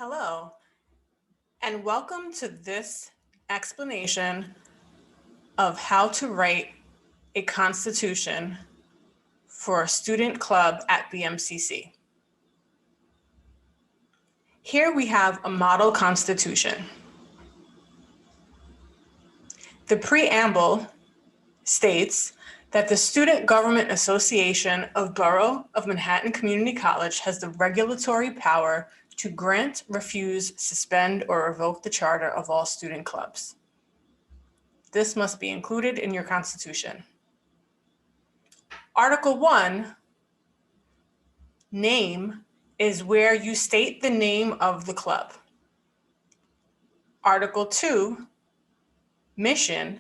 Hello, and welcome to this explanation of how to write a constitution for a student club at BMCC. Here we have a model constitution. The preamble states that the Student Government Association of Borough of Manhattan Community College has the regulatory power to grant, refuse, suspend, or revoke the charter of all student clubs. This must be included in your constitution. Article 1, name, is where you state the name of the club. Article 2, mission,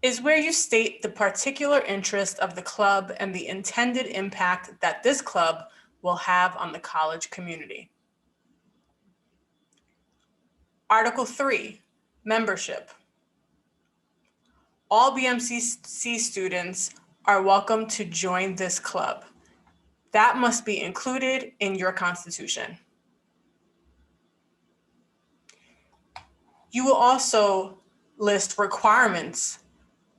is where you state the particular interest of the club and the intended impact that this club will have on the college community. Article 3, membership. All BMCC students are welcome to join this club. That must be included in your constitution. You will also list requirements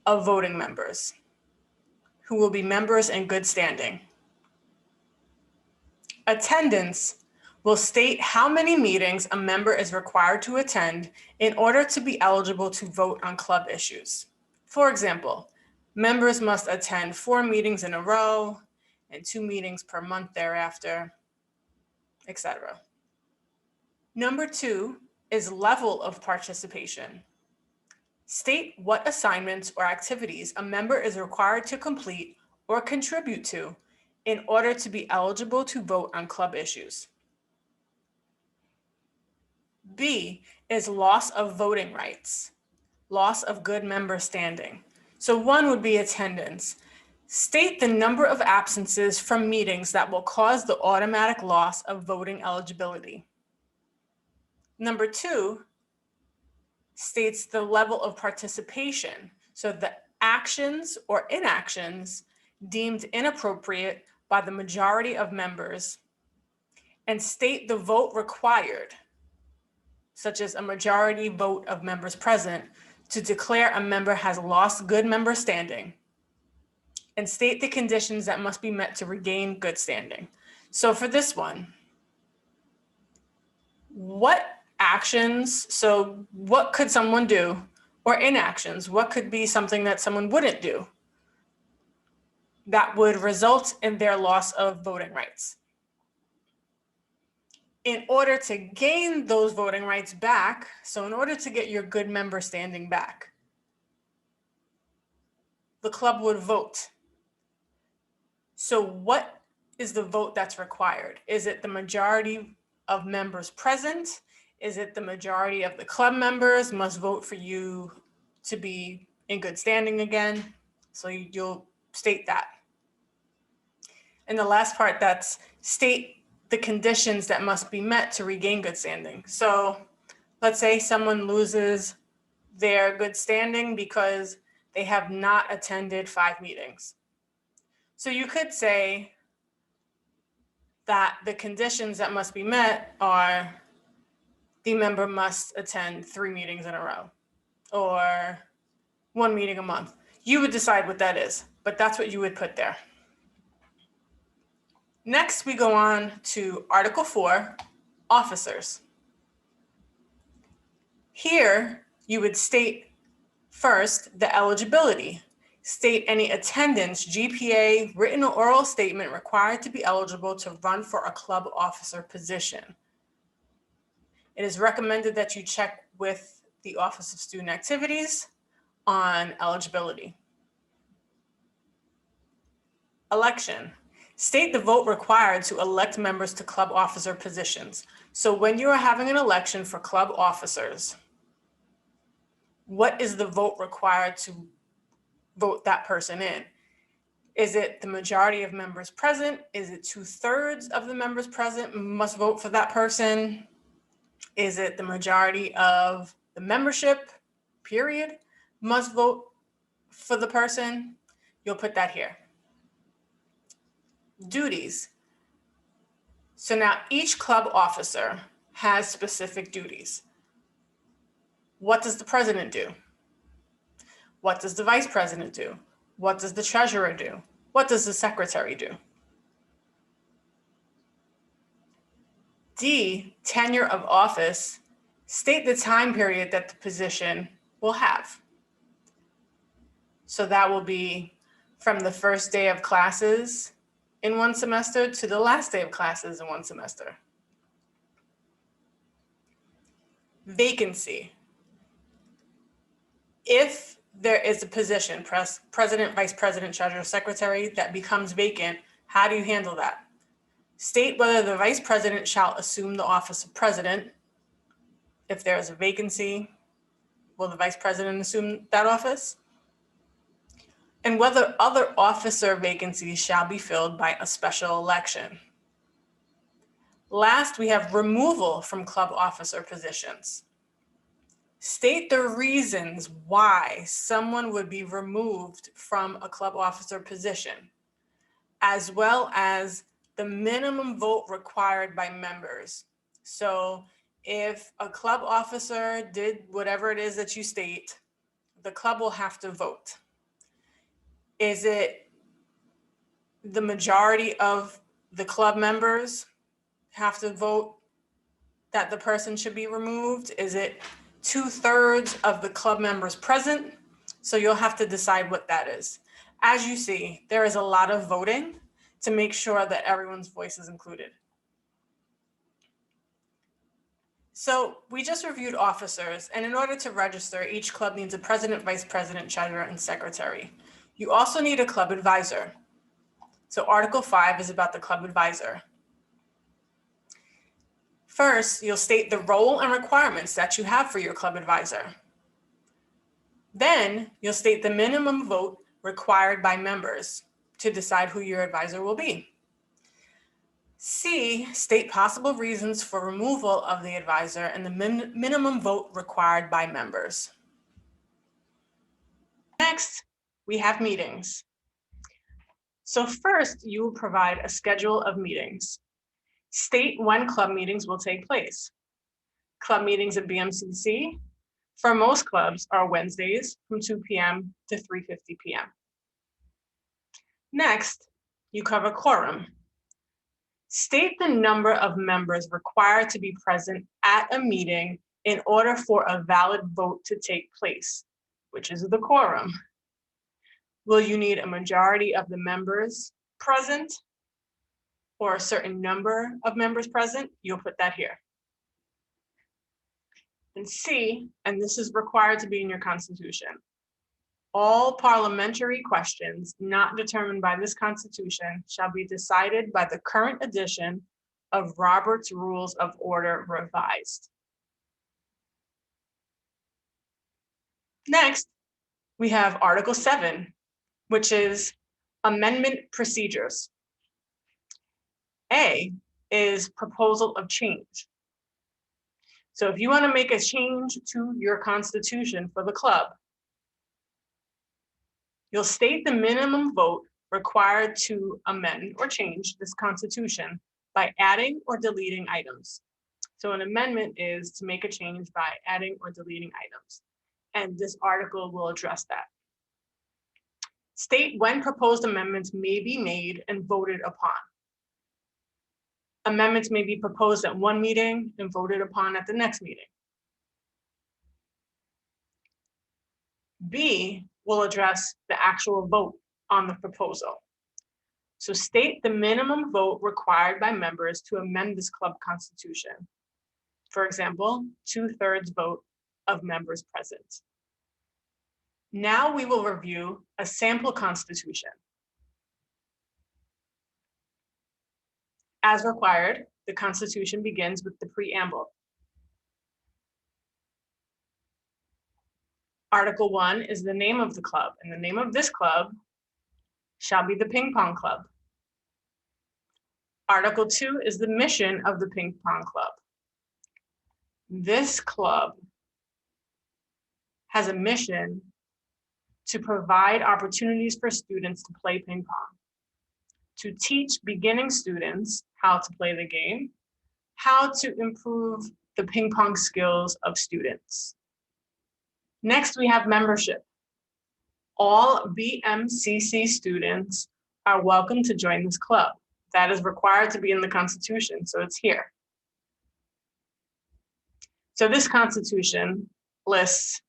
of voting members who will be members in good standing. Attendance will state how many meetings a member is required to attend in order to be eligible to vote on club issues. For example, members must attend 4 meetings in a row and 2 meetings per month thereafter, etc. Number 2 is level of participation. State what assignments or activities a member is required to complete or contribute to in order to be eligible to vote on club issues. B is loss of voting rights, loss of good member standing. So 1 would be attendance. State the number of absences from meetings that will cause the automatic loss of voting eligibility. Number 2 states the level of participation, so the actions or inactions deemed inappropriate by the majority of members, and state the vote required, such as a majority vote of members present, to declare a member has lost good member standing, and state the conditions that must be met to regain good standing. So for this one, what actions, so what could someone do, or inactions, what could be something that someone wouldn't do that would result in their loss of voting rights? In order to gain those voting rights back, so in order to get your good member standing back, the club would vote. So what is the vote that's required? Is it the majority of members present? Is it the majority of the club members must vote for you to be in good standing again? So you'll state that. And the last part, that's state the conditions that must be met to regain good standing. So let's say someone loses their good standing because they have not attended 5 meetings. So you could say that the conditions that must be met are the member must attend 3 meetings in a row or 1 meeting a month. You would decide what that is, but that's what you would put there. Next, we go on to Article 4, officers. Here, you would state first the eligibility. State any attendance, GPA, written or oral statement required to be eligible to run for a club officer position. It is recommended that you check with the Office of Student Activities on eligibility. Election. State the vote required to elect members to club officer positions. So when you are having an election for club officers, what is the vote required to vote that person in? Is it the majority of members present? Is it 2/3 of the members present must vote for that person? Is it the majority of the membership, period, must vote for the person? You'll put that here. Duties. So now each club officer has specific duties. What does the president do? What does the vice president do? What does the treasurer do? What does the secretary do? D, tenure of office. State the time period that the position will have. So that will be from the first day of classes in one semester to the last day of classes in one semester. Vacancy. If there is a position, president, vice president, treasurer, secretary, that becomes vacant, how do you handle that? State whether the vice president shall assume the office of president. If there is a vacancy, will the vice president assume that office? And whether other officer vacancies shall be filled by a special election. Last, we have removal from club officer positions. State the reasons why someone would be removed from a club officer position, as well as the minimum vote required by members. So if a club officer did whatever it is that you state, the club will have to vote. Is it the majority of the club members have to vote that the person should be removed? Is it 2/3 of the club members present? So you'll have to decide what that is. As you see, there is a lot of voting to make sure that everyone's voice is included. So we just reviewed officers, and in order to register, each club needs a president, vice president, treasurer, and secretary. You also need a club advisor. So Article 5 is about the club advisor. First, you'll state the role and requirements that you have for your club advisor. Then you'll state the minimum vote required by members to decide who your advisor will be. C, state possible reasons for removal of the advisor and the minimum vote required by members. Next, we have meetings. So first, you will provide a schedule of meetings. State when club meetings will take place. Club meetings at BMCC, for most clubs, are Wednesdays from 2 p.m. to 3:50 p.m. Next, you cover quorum. State the number of members required to be present at a meeting in order for a valid vote to take place, which is the quorum. Will you need a majority of the members present or a certain number of members present? You'll put that here. And C, and this is required to be in your Constitution, all parliamentary questions not determined by this Constitution shall be decided by the current edition of Robert's Rules of Order Revised. Next, we have Article 7, which is amendment procedures. A is proposal of change. So if you want to make a change to your Constitution for the club, you'll state the minimum vote required to amend or change this Constitution by adding or deleting items. So an amendment is to make a change by adding or deleting items. And this article will address that. State when proposed amendments may be made and voted upon. Amendments may be proposed at one meeting and voted upon at the next meeting. B will address the actual vote on the proposal. So state the minimum vote required by members to amend this club constitution. For example, 2/3 vote of members present. Now we will review a sample constitution. As required, the Constitution begins with the preamble. Article 1 is the name of the club, and the name of this club shall be the Ping Pong Club. Article 2 is the mission of the Ping Pong Club. This club has a mission to provide opportunities for students to play ping pong, to teach beginning students how to play the game, how to improve the ping pong skills of students. Next, we have membership. All BMCC students are welcome to join this club. That is required to be in the Constitution, so it's here. So this Constitution lists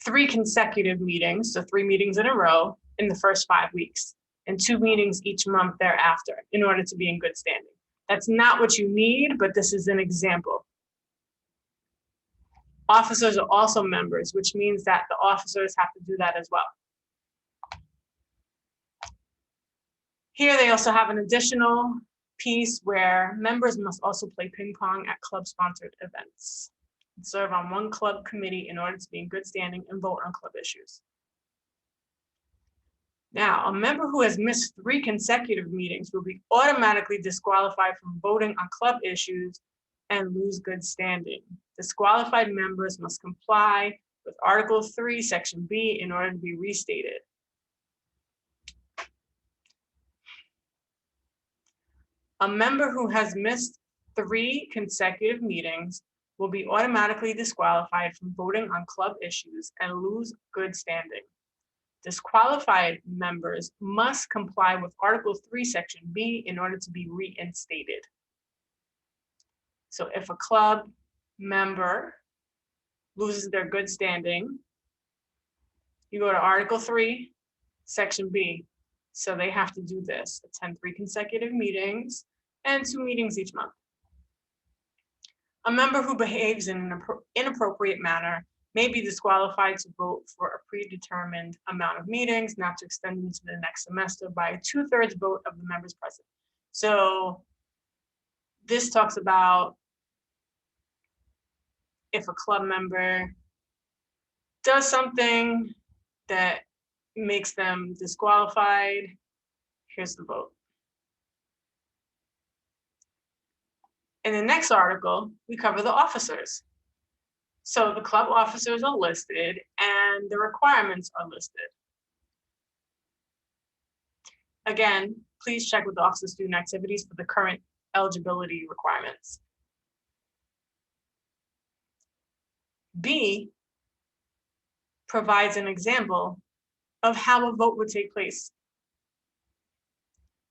3 consecutive meetings, so 3 meetings in a row in the first 5 weeks, and 2 meetings each month thereafter in order to be in good standing. That's not what you need, but this is an example. Officers are also members, which means that the officers have to do that as well. Here they also have an additional piece where members must also play ping pong at club-sponsored events and serve on one club committee in order to be in good standing and vote on club issues. Now, a member who has missed 3 consecutive meetings will be automatically disqualified from voting on club issues and lose good standing. Disqualified members must comply with Article 3, Section B in order to be restated. A member who has missed 3 consecutive meetings will be automatically disqualified from voting on club issues and lose good standing. Disqualified members must comply with Article 3, Section B in order to be reinstated. So if a club member loses their good standing, you go to Article 3, Section B. So they have to do this, attend 3 consecutive meetings and 2 meetings each month. A member who behaves in an inappropriate manner may be disqualified to vote for a predetermined amount of meetings, not to extend into the next semester by a 2/3 vote of the members present. So this talks about if a club member does something that makes them disqualified, here's the vote. In the next article, we cover the officers. So the club officers are listed and the requirements are listed. Again, please check with the Office of Student Activities for the current eligibility requirements. B provides an example of how a vote would take place.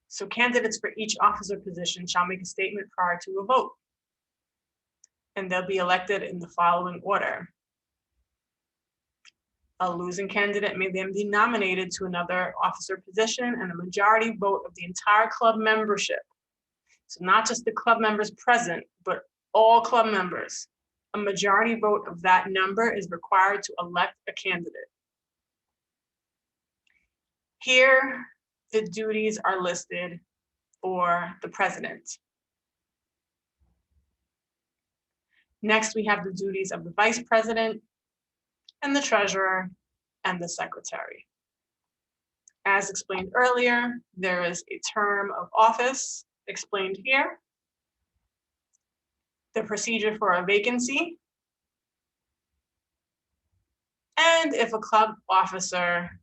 So candidates for each officer position shall make a statement prior to a vote, and they'll be elected in the following order. A losing candidate may then be nominated to another officer position, and a majority vote of the entire club membership. So not just the club members present, but all club members. A majority vote of that number is required to elect a candidate. Here, the duties are listed for the president. Next, we have the duties of the vice president and the treasurer and the secretary. As explained earlier, there is a term of office explained here, the procedure for a vacancy, and if a club officer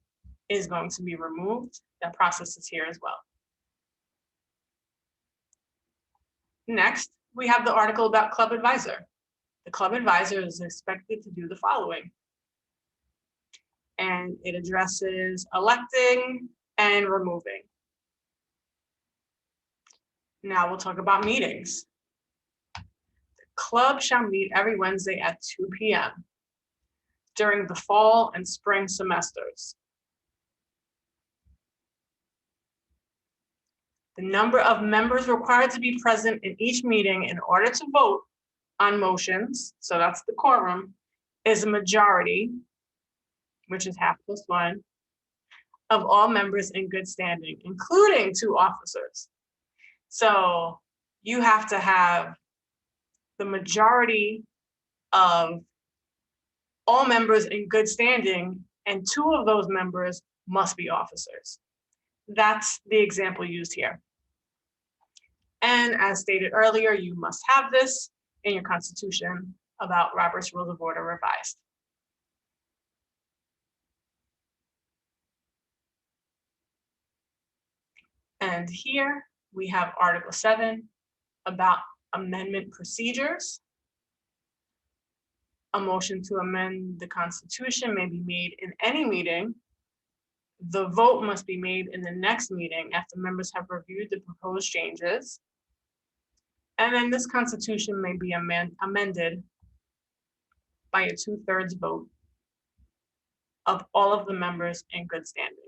is going to be removed, that process is here as well. Next, we have the article about club advisor. The club advisor is expected to do the following. And it addresses electing and removing. Now we'll talk about meetings. The club shall meet every Wednesday at 2 p.m. during the fall and spring semesters. The number of members required to be present in each meeting in order to vote on motions, so that's the quorum, is a majority, which is half plus 1, of all members in good standing, including 2 officers. So you have to have the majority of all members in good standing, and 2 of those members must be officers. That's the example used here. And as stated earlier, you must have this in your Constitution about Robert's Rules of Order revised. And here we have Article 7 about amendment procedures. A motion to amend the Constitution may be made in any meeting. The vote must be made in the next meeting after members have reviewed the proposed changes. And then this Constitution may be amended by a 2/3 vote of all of the members in good standing.